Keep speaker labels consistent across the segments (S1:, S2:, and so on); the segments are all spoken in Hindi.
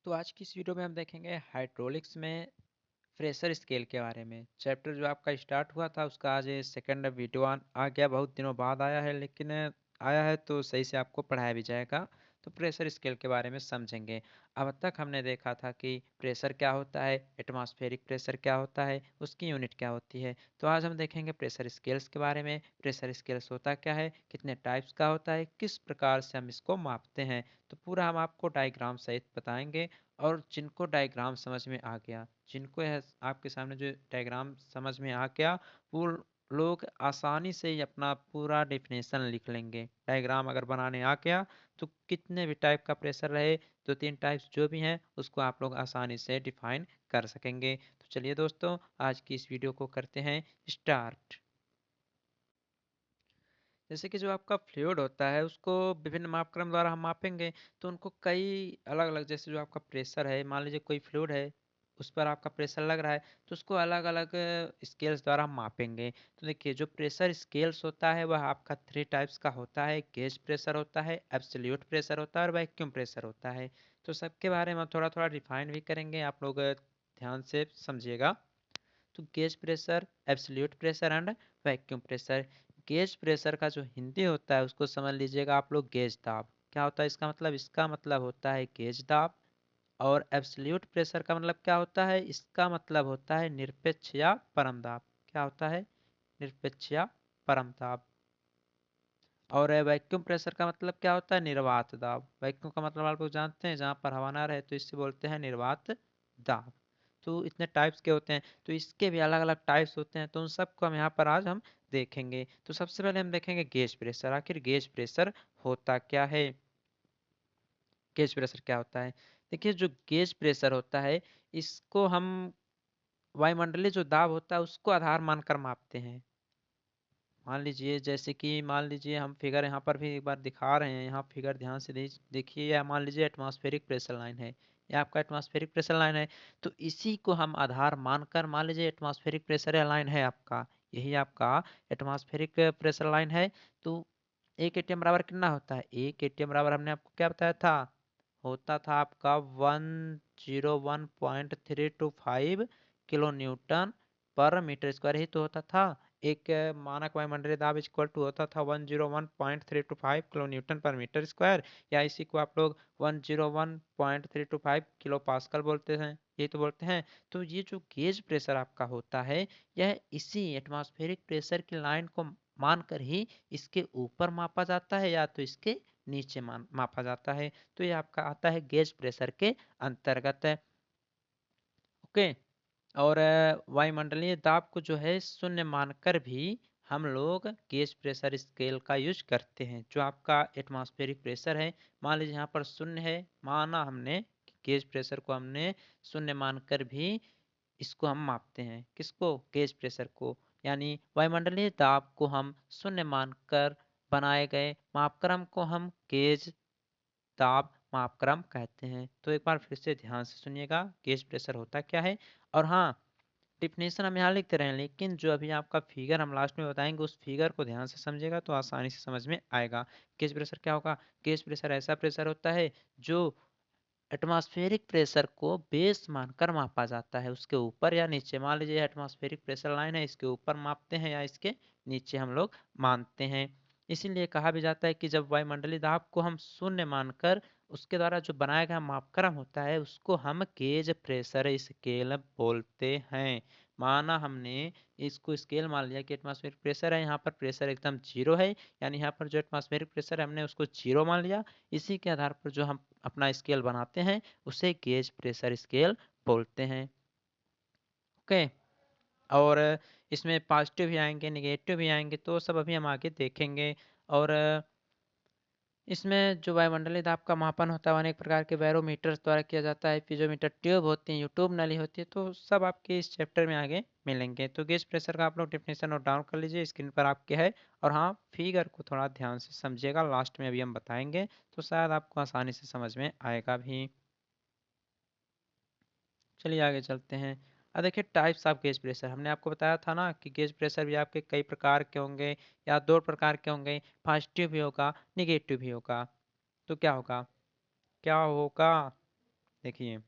S1: तो आज की इस वीडियो में हम देखेंगे हाइड्रोलिक्स में प्रेशर स्केल के बारे में। चैप्टर जो आपका स्टार्ट हुआ था उसका आज ये सेकंड वीडियो आ गया, बहुत दिनों बाद आया है, लेकिन आया है तो सही से आपको पढ़ाया भी जाएगा। तो प्रेशर स्केल के बारे में समझेंगे। अब तक हमने देखा था कि प्रेशर क्या होता है, एटमॉस्फेरिक प्रेशर क्या होता है, उसकी यूनिट क्या होती है। तो आज हम देखेंगे प्रेशर स्केल्स के बारे में। प्रेशर स्केल्स होता क्या है, कितने टाइप्स का होता है, किस प्रकार से हम इसको मापते हैं, तो पूरा हम आपको डायग्राम सहित बताएंगे। और जिनको डायग्राम समझ में आ गया, जिनको यह आपके सामने जो डायग्राम समझ में आ गया, वो लोग आसानी से ही अपना पूरा डेफिनेशन लिख लेंगे। डायग्राम अगर बनाने आ गया तो कितने भी टाइप का प्रेशर रहे, दो तीन टाइप्स जो भी हैं उसको आप लोग आसानी से डिफाइन कर सकेंगे। तो चलिए दोस्तों, आज की इस वीडियो को करते हैं स्टार्ट। जैसे कि जो आपका फ्लूइड होता है उसको विभिन्न मापक्रम द्वारा हम मापेंगे। तो उनको कई अलग अलग, जैसे जो आपका प्रेशर है, मान लीजिए कोई फ्लूइड है, उस पर आपका प्रेशर लग रहा है, तो उसको अलग अलग स्केल्स द्वारा हम मापेंगे। तो देखिए, जो प्रेशर स्केल्स होता है वह आपका थ्री टाइप्स का होता है। गेज प्रेशर होता है, एब्सोल्यूट प्रेशर होता है और वैक्यूम प्रेशर होता है। तो सबके बारे में थोड़ा थोड़ा डिफाइन भी करेंगे, आप लोग ध्यान से समझिएगा। तो gauge pressure, absolute pressure and vacuum pressure. Gauge pressure का जो हिंदी होता है उसको समझ लीजिएगा आप लोग गेज दाब। क्या होता है इसका मतलब, इसका मतलब होता है गेज दाब। और एब्सोल्यूट प्रेशर का मतलब क्या होता है, इसका मतलब होता है निरपेक्ष या परम दाब। क्या होता है, निरपेक्ष या परम दाब। और वैक्यूम प्रेशर का मतलब क्या होता है, निर्वात दाब। वैक्यूम का मतलब आप लोग जानते हैं, जहाँ पर हवा ना रहे तो इससे बोलते हैं निर्वात दाब। तो इतने टाइप्स के होते हैं, तो इसके भी अलग अलग टाइप्स होते हैं, तो उन सबको हम यहाँ पर आज हम देखेंगे। तो सबसे पहले हम देखेंगे गेज प्रेशर। आखिर गेज प्रेशर होता क्या है, गेज प्रेशर क्या होता है। देखिए, जो गेज प्रेशर होता है इसको हम वायुमंडलीय जो दाब होता है उसको आधार मानकर मापते हैं। मान लीजिए, जैसे कि मान लीजिए हम फिगर यहाँ पर भी एक बार दिखा रहे हैं, यहाँ फिगर ध्यान से देखिए, या मान लीजिए एटमॉस्फेरिक प्रेशर लाइन है, ये आपका एटमॉस्फेरिक प्रेशर लाइन है। तो इसी को हम आधार मानकर, मान लीजिए एटमॉस्फेरिक प्रेशर लाइन है आपका, यही आपका एटमॉस्फेरिक प्रेशर लाइन है। तो एक एटीएम बराबर कितना होता है, एक एटीएम बराबर हमने आपको क्या बताया था, होता था आपका 101.325 किलो न्यूटन पर मीटर स्क्वायर ही तो होता था। एक मानक वायुमंडलीय दाब इक्वल टू होता था 101.325 किलो न्यूटन पर मीटर स्क्वायर, या इसी को आप लोग 101.325 किलो पास्कल बोलते हैं, ये तो बोलते हैं। तो ये जो गेज प्रेशर आपका होता है, यह इसी एटमॉस्फेरिक प्रेशर की लाइन को मानकर ही इसके ऊपर मापा जाता है या तो इसके नीचे मापा जाता है। तो ये आपका आता है गेज प्रेशर के अंतर्गत है। ओके। और वायुमंडलीय दाब को जो है शून्य मानकर भी हम लोग गेज प्रेशर स्केल का यूज करते हैं। जो आपका एटमॉस्फेरिक प्रेशर है, मान लीजिए यहाँ पर शून्य है, माना हमने गेज प्रेशर को हमने शून्य मानकर भी इसको हम मापते हैं। किसको, गेज प्रेशर को। यानी वायुमंडलीय दाब को हम शून्य मानकर बनाए गए मापक्रम को हम गेज दाब मापक्रम कहते हैं। तो एक बार फिर से ध्यान से सुनिएगा, गेज प्रेशर होता क्या है। और हाँ, डिफिनेशन हम यहाँ लिखते रहे, लेकिन जो अभी आपका फिगर हम लास्ट में बताएंगे उस फिगर को ध्यान से समझिएगा तो आसानी से समझ में आएगा। गेज प्रेशर क्या होगा, गेज प्रेशर ऐसा प्रेशर होता है जो एटमॉस्फेरिक प्रेशर को बेस मानकर मापा जाता है, उसके ऊपर या नीचे। मान लीजिए एटमॉस्फेरिक प्रेशर लाइन है, इसके ऊपर मापते हैं या इसके नीचे हम लोग मानते हैं। इसीलिए कहा भी जाता है कि जब वायुमंडलीय दाब को हम शून्य मानकर उसके द्वारा जो बनाया गया मापक्रम होता है उसको हम गेज प्रेशर स्केल बोलते हैं। माना हमने इसको स्केल मान लिया कि एटमॉस्फेरिक प्रेशर है, यहाँ पर प्रेशर एकदम जीरो है, यानी यहाँ पर जो एटमॉस्फेरिक प्रेशर है हमने उसको जीरो मान लिया। इसी के आधार पर जो हम अपना स्केल बनाते हैं उसे गेज प्रेशर स्केल बोलते हैं। ओके। और इसमें पॉजिटिव भी आएंगे, नेगेटिव भी आएंगे, तो सब अभी हम आगे देखेंगे। और इसमें जो वायुमंडलीय दाब का मापन होता है अनेक प्रकार के बैरोमीटर्स द्वारा किया जाता है। पीजोमीटर ट्यूब होती है, यूट्यूब नली होती है, तो सब आपके इस चैप्टर में आगे मिलेंगे। तो गेज प्रेशर का आप लोग डेफिनेशन नोट डाउन कर लीजिए, स्क्रीन पर आपके है। और हाँ, फिगर को थोड़ा ध्यान से समझिएगा, लास्ट में अभी हम बताएंगे तो शायद आपको आसानी से समझ में आएगा भी। चलिए आगे चलते हैं। अब देखिए, टाइप्स ऑफ गेज प्रेशर हमने आपको बताया था ना कि गेज प्रेशर भी आपके कई प्रकार के होंगे या दो प्रकार के होंगे, पॉजिटिव भी होगा, निगेटिव भी होगा। तो क्या होगा, क्या होगा, देखिए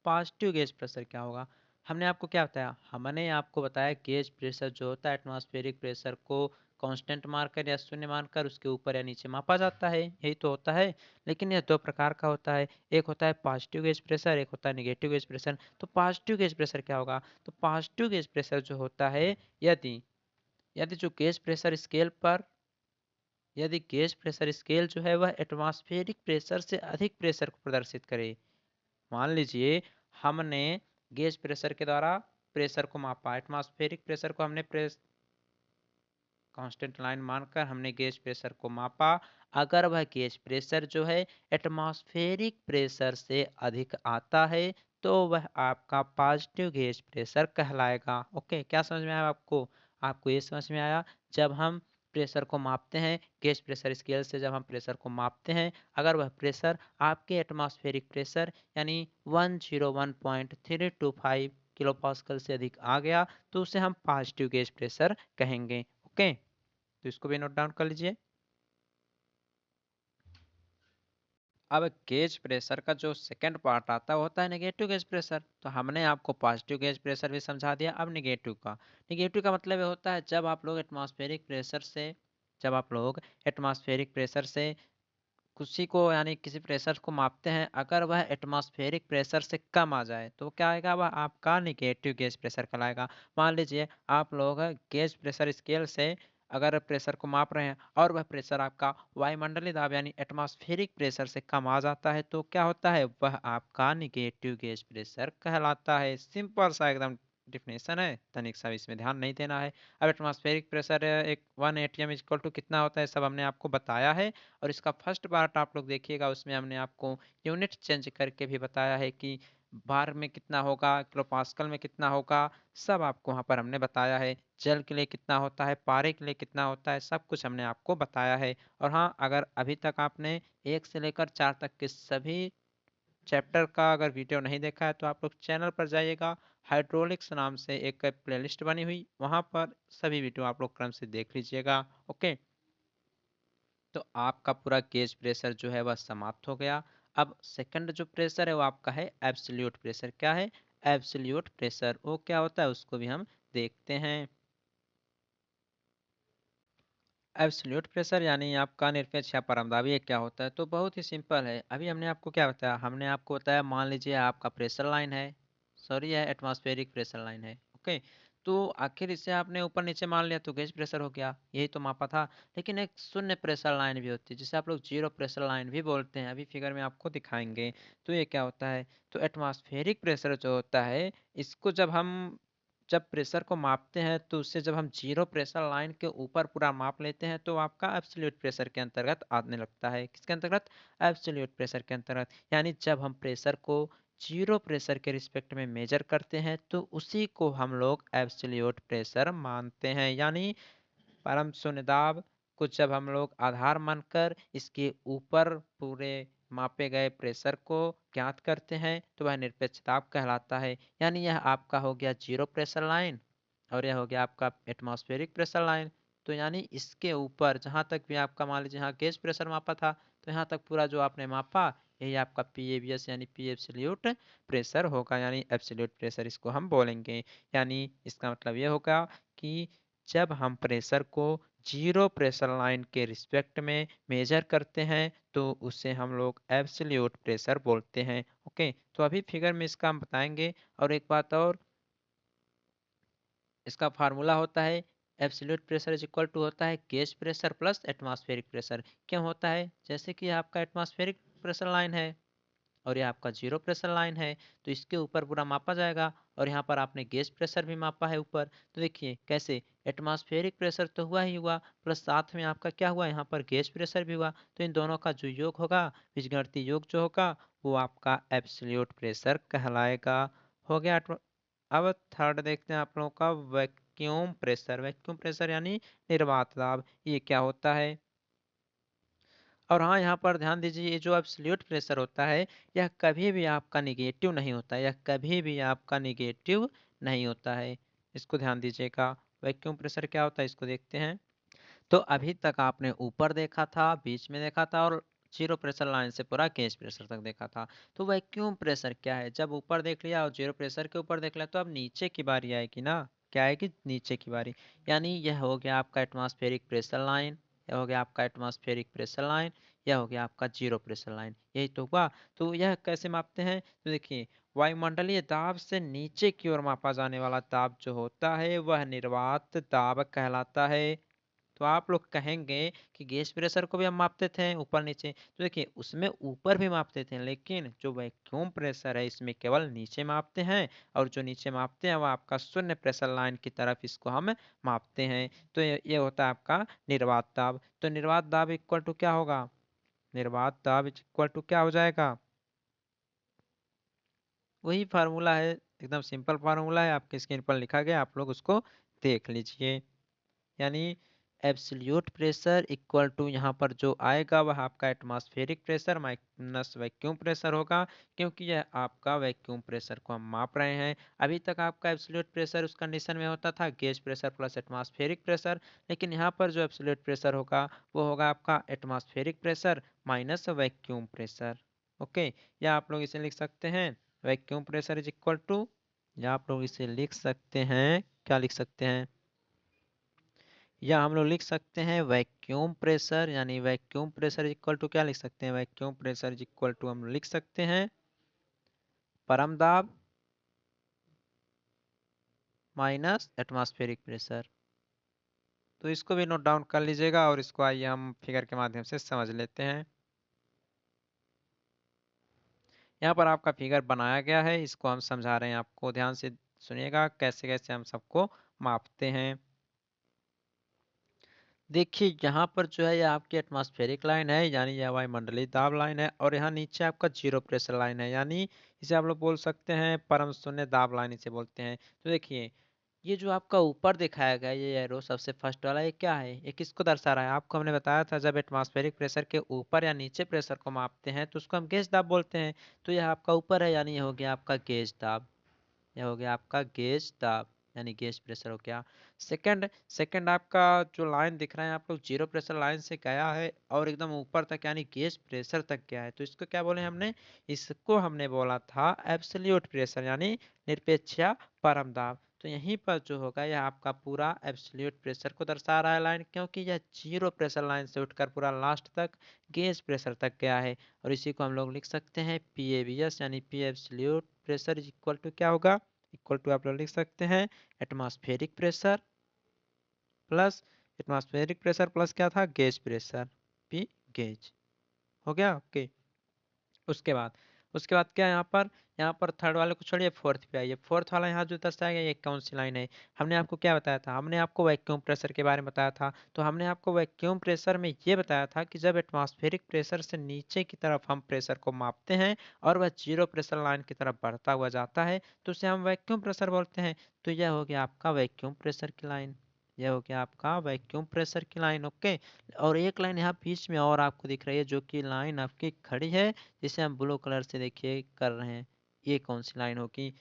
S1: पॉजिटिव गेज प्रेशर क्या होगा। हमने आपको क्या बताया, हमने आपको बताया गेज प्रेशर जो होता है एटमॉस्फेरिक प्रेशर को कांस्टेंट मानकर या शून्य मानकर उसके ऊपर या नीचे मापा जाता है, यही तो होता है। लेकिन यह दो प्रकार का होता है, एक होता है पॉजिटिव गेज प्रेशर, एक होता है निगेटिव गेज प्रेशर। तो पॉजिटिव गेज प्रेशर क्या होगा, तो पॉजिटिव गेज प्रेशर जो होता है, यदि यदि जो गेज प्रेशर स्केल पर यदि गेज प्रेशर स्केल जो है वह एटमॉस्फेरिक प्रेशर से अधिक प्रेशर को प्रदर्शित करे। मान लीजिए हमने गेज प्रेशर के द्वारा प्रेशर को मापा, एटमॉस्फेरिक प्रेशर को हमने कांस्टेंट लाइन मानकर हमने गेज प्रेशर को मापा। अगर वह गेज प्रेशर जो है एटमॉस्फेरिक प्रेशर से अधिक आता है तो वह आपका पॉजिटिव गेज प्रेशर कहलाएगा। ओके, क्या समझ में आया आपको? आपको ये समझ में आया, जब हम प्रेशर को मापते हैं गेज प्रेशर स्केल से, जब हम प्रेशर को मापते हैं अगर वह प्रेशर आपके एटमॉस्फेरिक प्रेशर यानी 101.325 किलो पास्कल से अधिक आ गया तो उसे हम पॉजिटिव गेज प्रेशर कहेंगे। ओके, तो इसको भी नोट डाउन कर लीजिए। अब गेज प्रेशर का जो सेकंड पार्ट आता है वो होता है नेगेटिव गेज प्रेशर। तो हमने आपको पॉजिटिव गेज प्रेशर भी समझा दिया, अब नेगेटिव का मतलब ये होता है जब आप लोग एटमॉस्फेरिक प्रेशर से किसी को यानी किसी प्रेशर को मापते हैं, अगर वह एटमॉस्फेरिक प्रेशर से कम आ जाए तो क्या आएगा, वह आपका निगेटिव गेज प्रेशर कहलाएगा। मान लीजिए आप लोग गेज प्रेशर स्केल से अगर प्रेशर को माप रहे हैं और वह प्रेशर आपका वायुमंडलीय दाब यानी एटमॉस्फेरिक प्रेशर से कम आ जाता है तो क्या होता है, वह आपका निगेटिव गेज प्रेशर कहलाता है। सिंपल सा एकदम डिफिनेशन है, तनिक सा इसमें ध्यान नहीं देना है। अब एटमॉस्फेरिक प्रेशर एक 1 एटीएम इक्वल टू कितना होता है सब हमने आपको बताया है। और इसका फर्स्ट पार्ट आप लोग देखिएगा, उसमें हमने आपको यूनिट चेंज करके भी बताया है कि बार में कितना होगा, किलो पास्कल में कितना होगा, सब आपको वहाँ पर हमने बताया है। जल के लिए कितना होता है, पारे के लिए कितना होता है, सब कुछ हमने आपको बताया है। और हाँ, अगर अभी तक आपने 1 से लेकर 4 तक के सभी चैप्टर का अगर वीडियो नहीं देखा है तो आप लोग चैनल पर जाइएगा, हाइड्रोलिक्स नाम से एक प्लेलिस्ट बनी हुई, वहाँ पर सभी वीडियो आप लोग क्रम से देख लीजिएगा। ओके, तो आपका पूरा गेज प्रेशर जो है वह समाप्त हो गया। अब सेकंड जो प्रेशर है वो आपका है एब्सोल्यूट प्रेशर। क्या है एब्सोल्यूट प्रेशर, वो क्या होता है उसको भी हम देखते हैं। एब्सोल्यूट प्रेशर यानी आपका निरपेक्ष या परमदाबी क्या होता है, तो बहुत ही सिंपल है। अभी हमने आपको क्या बताया, हमने आपको बताया मान लीजिए आपका प्रेशर लाइन है, सॉरी यह एटमॉस्फेरिक प्रेशर लाइन है। ओके, तो आखिर इसे आपने ऊपर नीचे मान लिया तो गेज प्रेशर हो गया, यही तो मापा था। लेकिन एक शून्य प्रेशर लाइन भी होती है जिसे आप लोग जीरो प्रेशर लाइन भी बोलते हैं, अभी फिगर में आपको दिखाएंगे। तो ये क्या होता है, तो एटमॉस्फेरिक प्रेशर जो होता है इसको जब प्रेशर को मापते हैं तो उससे जब हम जीरो प्रेशर लाइन के ऊपर पूरा माप लेते हैं तो आपका एब्सोल्यूट प्रेशर के अंतर्गत आने लगता है। किसके अंतर्गत, एब्सोल्यूट प्रेशर के अंतर्गत। यानी जब हम प्रेशर को जीरो प्रेशर के रिस्पेक्ट में मेजर करते हैं तो उसी को हम लोग एब्सोल्यूट प्रेशर मानते हैं। यानी परम शून्य दाब को जब हम लोग आधार मानकर इसके ऊपर पूरे मापे गए प्रेशर को ज्ञात करते हैं तो वह निरपेक्ष दाब कहलाता है। यानी यह आपका हो गया जीरो प्रेशर लाइन और यह हो गया आपका एटमॉस्फेरिक प्रेशर लाइन। तो यानी इसके ऊपर जहाँ तक भी आपका मान लीजिए यहाँ गेज प्रेशर मापा था तो यहाँ तक पूरा जो आपने मापा यही आपका पीएबीएस यानी पी एब्सोल्यूट प्रेशर होगा, यानी एब्सोल्यूट प्रेशर इसको हम बोलेंगे। यानी इसका मतलब ये होगा कि जब हम प्रेशर को जीरो प्रेशर लाइन के रिस्पेक्ट में मेजर करते हैं तो उसे हम लोग एब्सोल्यूट प्रेशर बोलते हैं। ओके, तो अभी फिगर में इसका हम बताएंगे। और एक बात और, इसका फार्मूला होता है absolute pressure is equal to होता है gauge pressure plus atmospheric pressure. क्यों होता है, जैसे कि आपका एटमॉस्फेरिक प्रेशर लाइन है और ये आपका जीरो प्रेशर लाइन है तो इसके ऊपर पूरा मापा जाएगा और यहाँ पर आपने गेज प्रेशर भी मापा है ऊपर। तो देखिए कैसे, एटमॉस्फेरिक प्रेशर तो हुआ ही हुआ प्लस साथ में आपका क्या हुआ, यहाँ पर गेज प्रेशर भी हुआ, तो इन दोनों का जो योग होगा, बीजगणितीय योग जो होगा वो आपका एब्सोल्यूट प्रेशर कहलाएगा। हो गया। अब थर्ड देखते हैं आप लोगों का वैक्यूम प्रेशर। वैक्यूम प्रेशर यानी निर्वात दाब, ये क्या होता है। और हाँ, यहाँ पर ध्यान दीजिए, ये जो एब्सोल्यूट प्रेशर होता है यह कभी भी आपका निगेटिव नहीं होता, यह कभी भी आपका निगेटिव नहीं होता है, इसको ध्यान दीजिएगा। वैक्यूम प्रेशर क्या होता है इसको देखते हैं। तो अभी तक आपने ऊपर देखा था, बीच में देखा था और जीरो प्रेशर लाइन से पूरा गेज प्रेशर तक देखा था। तो वैक्यूम प्रेशर क्या है, जब ऊपर देख लिया और जीरो प्रेशर के ऊपर देख लिया तो अब नीचे की बारी आएगी ना, क्या आएगी, नीचे की बारी। यानी यह हो गया आपका एटमॉस्फेरिक प्रेशर लाइन, यह हो गया आपका एटमॉस्फेरिक प्रेशर लाइन, यह हो गया आपका जीरो प्रेशर लाइन, यही तो हुआ। तो यह कैसे मापते हैं, तो देखिए वायुमंडलीय दाब से नीचे की ओर मापा जाने वाला दाब जो होता है वह निर्वात दाब कहलाता है। तो आप लोग कहेंगे कि गैस प्रेशर को भी हम मापते थे ऊपर नीचे, तो देखिए उसमें ऊपर भी मापते थे, लेकिन जो वैक्यूम प्रेशर है इसमें केवल नीचे मापते हैं, और जो नीचे मापते हैं वह आपका शून्य प्रेशर लाइन की तरफ इसको हम मापते हैं। तो ये होता है आपका निर्वात दाब। तो निर्वात दाब इक्वल टू क्या होगा, निर्वात दाब इक्वल टू क्या हो जाएगा, वही फार्मूला है, एकदम सिंपल फार्मूला है, आपके स्क्रीन पर लिखा गया, आप लोग उसको देख लीजिए। यानी एब्सोल्यूट प्रेशर इक्वल टू यहाँ पर जो आएगा वह आपका atmospheric pressure minus vacuum pressure होगा, क्योंकि यह आपका वैक्यूम प्रेशर को हम माप रहे हैं। अभी तक आपका एब्सोल्यूट प्रेशर उस कंडीशन में होता था gauge pressure plus atmospheric pressure, लेकिन यहाँ पर जो एब्सोल्यूट प्रेशर होगा वो होगा आपका atmospheric pressure minus vacuum pressure. Okay, या आप लोग इसे लिख सकते हैं vacuum pressure is equal to, या आप लोग इसे लिख सकते हैं, क्या लिख सकते हैं, या हम लोग लिख सकते हैं वैक्यूम प्रेशर, यानी वैक्यूम प्रेशर इक्वल टू क्या लिख सकते हैं, वैक्यूम प्रेशर इक्वल टू हम लिख सकते हैं परम दाब माइनस एटमॉस्फेरिक प्रेशर। तो इसको भी नोट डाउन कर लीजिएगा, और इसको आइए हम फिगर के माध्यम से समझ लेते हैं। यहाँ पर आपका फिगर बनाया गया है, इसको हम समझा रहे हैं आपको, ध्यान से सुनिएगा कैसे कैसे हम सबको मापते हैं। देखिए यहाँ पर जो है ये आपकी एटमॉस्फेरिक लाइन है, यानी यह वायुमंडलीय दाब लाइन है, और यहाँ नीचे आपका जीरो प्रेशर लाइन है, यानी इसे आप लोग बोल सकते हैं परम शून्य दाब लाइन इसे बोलते हैं। तो देखिए ये जो आपका ऊपर दिखाया गया ये एरो सबसे फर्स्ट वाला, ये क्या है, ये किसको दर्शा रहा है, आपको हमने बताया था जब एटमॉस्फेरिक प्रेशर के ऊपर या नीचे प्रेशर को मापते हैं तो उसको हम गेज दाब बोलते हैं। तो यह आपका ऊपर है, यानी ये हो गया आपका गेज दाब, यह हो गया आपका गेज दाब, यानी गेज प्रेशर हो गया। सेकंड सेकंड आपका जो लाइन दिख रहा है आप लोग जीरो प्रेशर लाइन से गया है और एकदम ऊपर तक यानी गेज प्रेशर तक गया है, तो इसको क्या बोले हमने, इसको हमने बोला था एब्सोल्यूट प्रेशर, यानी निरपेक्ष परम दाब। तो यहीं पर जो होगा यह आपका पूरा एब्सोल्यूट प्रेशर को दर्शा रहा है लाइन, क्योंकि यह जीरो प्रेशर लाइन से उठकर पूरा लास्ट तक गेज प्रेशर तक गया है, और इसी को हम लोग लिख सकते हैं PABS, यानी P absolute pressure is equal to क्या होगा, इक्वल टू आप लोग लिख सकते हैं atmospheric pressure plus, atmospheric pressure plus क्या था, गेज प्रेशर, पी गेज, हो गया ओके। उसके बाद क्या है यहाँ पर, यहाँ पर थर्ड वाले को छोड़िए फोर्थ पे आइए। फोर्थ वाला यहाँ जो दर्शाया गया ये कौन सी लाइन है, हमने आपको क्या बताया था, हमने आपको वैक्यूम प्रेशर के बारे में बताया था। तो हमने आपको वैक्यूम प्रेशर में ये बताया था कि जब एटमॉस्फेरिक प्रेशर से नीचे की तरफ हम प्रेशर को मापते हैं और वह जीरो प्रेशर लाइन की तरफ बढ़ता हुआ जाता है तो उसे हम वैक्यूम प्रेशर बोलते हैं। तो यह हो गया आपका वैक्यूम प्रेशर की लाइन, यह हो गया आपका वैक्यूम प्रेशर की लाइन ओके। और एक लाइन यहाँ बीच में और आपको दिख रही है जो कि लाइन आपकी खड़ी है, जिसे हम ब्लू कलर से देखिए कर रहे हैं, ये कौन सी लाइन होगी,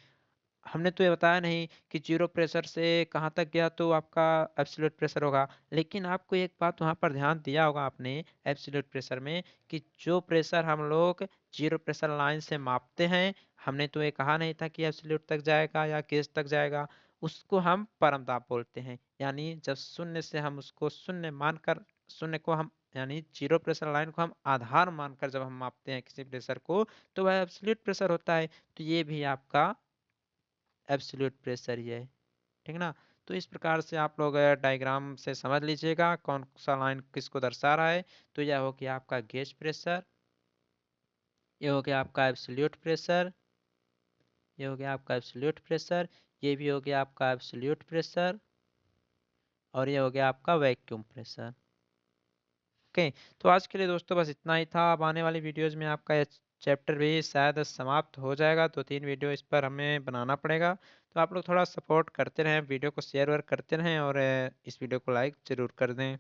S1: हमने तो ये बताया नहीं कि जीरो प्रेशर से कहाँ तक गया तो आपका एब्सोल्यूट प्रेशर होगा, लेकिन आपको एक बात वहाँ पर ध्यान दिया होगा आपने एब्सोल्यूट प्रेशर में कि जो प्रेशर हम लोग जीरो प्रेशर लाइन से मापते हैं, हमने तो ये कहा नहीं था कि एब्सोल्यूट तक जाएगा या गेज तक जाएगा, उसको हम परम दाब बोलते हैं। यानी जब शून्य से हम उसको शून्य मानकर, शून्य को हम यानी जीरो प्रेशर लाइन को हम आधार मानकर जब हम मापते हैं किसी प्रेशर को तो वह एब्सोल्यूट प्रेशर होता है। तो ये भी आपका एब्सोल्यूट प्रेशर ही है, ठीक ना। तो इस प्रकार से आप लोग डायग्राम से समझ लीजिएगा कौन सा लाइन किसको दर्शा रहा है। तो यह हो गया आपका गेज प्रेशर, ये हो गया आपका एब्सोल्यूट प्रेशर, ये हो गया आपका एब्सोल्यूट प्रेशर, ये भी हो गया आपका एब्सोल्यूट प्रेशर, और ये हो गया आपका वैक्यूम प्रेशर ओके। तो आज के लिए दोस्तों बस इतना ही था, अब आने वाली वीडियोज में आपका ये चैप्टर भी शायद समाप्त हो जाएगा, 2-3 वीडियो इस पर हमें बनाना पड़ेगा। तो आप लोग थोड़ा सपोर्ट करते रहें, वीडियो को शेयर वेयर करते रहें, और इस वीडियो को लाइक ज़रूर कर दें।